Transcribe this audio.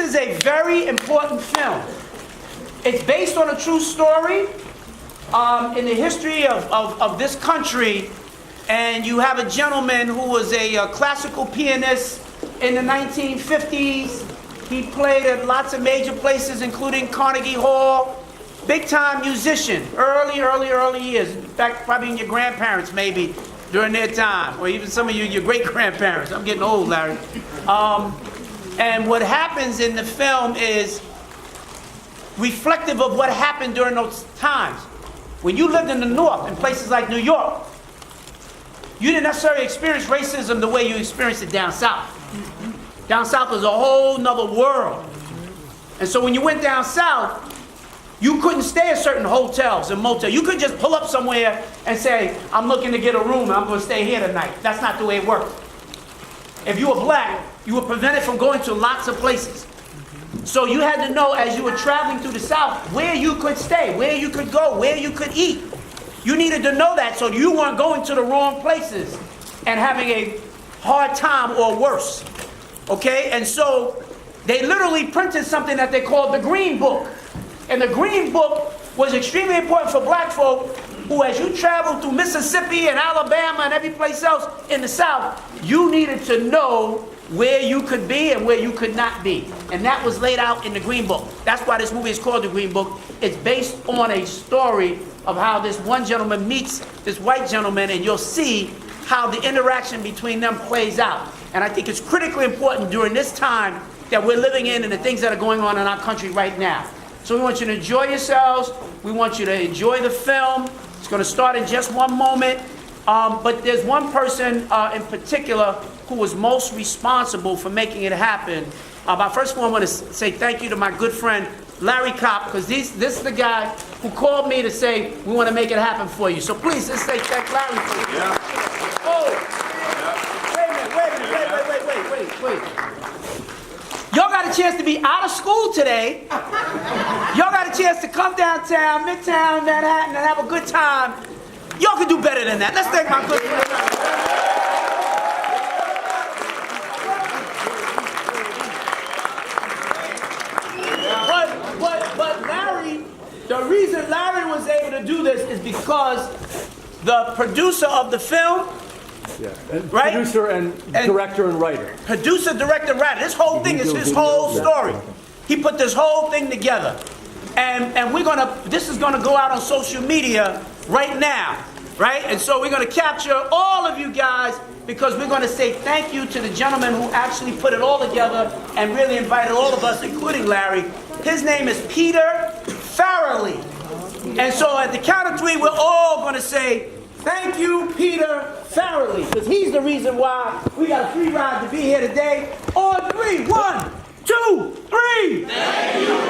is a very important film. It's based on a true story in the history of this country. And you have a gentleman who was a classical pianist in the 1950s. He played at lots of major places, including Carnegie Hall. Big-time musician, early years. In fact, probably in your grandparents, maybe, during their time. Or even some of you, your great-grandparents. I'm getting old, Larry. And what happens in the film is reflective of what happened during those times. When you lived in the North, in places like New York, you didn't necessarily experience racism the way you experienced it down South. Down South was a whole nother world. And so when you went down South, you couldn't stay at certain hotels and motels. You couldn't just pull up somewhere and say, I'm looking to get a room and I'm going to stay here tonight. That's not the way it worked. If you were black, you were prevented from going to lots of places. So you had to know as you were traveling through the South where you could stay, where you could go, where you could eat. You needed to know that so you weren't going to the wrong places and having a hard time or worse. Okay? And so they literally printed something that they called the Green Book. And the Green Book was extremely important for black folk who, as you traveled through Mississippi and Alabama and every place else in the South, you needed to know where you could be and where you could not be. And that was laid out in the Green Book. That's why this movie is called The Green Book. It's based on a story of how this one gentleman meets this white gentleman, and you'll see how the interaction between them plays out. And I think it's critically important during this time that we're living in and the things that are going on in our country right now. So we want you to enjoy yourselves. We want you to enjoy the film. It's going to start in just one moment. But there's one person in particular who was most responsible for making it happen. But first of all, I want to say thank you to my good friend, Larry Kopp, because this is the guy who called me to say, we want to make it happen for you. So please, let's say thank Larry for it. Yeah. Oh, wait. Y'all got a chance to be out of school today. Y'all got a chance to come downtown, Midtown, Manhattan, and have a good time. Y'all can do better than that. Let's thank my good friend. But Larry, the reason Larry was able to do this is because the producer of the film, and right? Producer and director and writer. Producer, director, writer. This whole thing is his whole story. He put this whole thing together. And this is gonna go out on social media right now, right? And so we're gonna capture all of you guys because we're gonna say thank you to the gentleman who actually put it all together and really invited all of us, including Larry. His name is Peter Farrelly. And so at the count of three, we're all gonna say, thank you, Peter Farrelly, because he's the reason why we got a free ride to be here today. On three, 1, 2, 3. Thank you.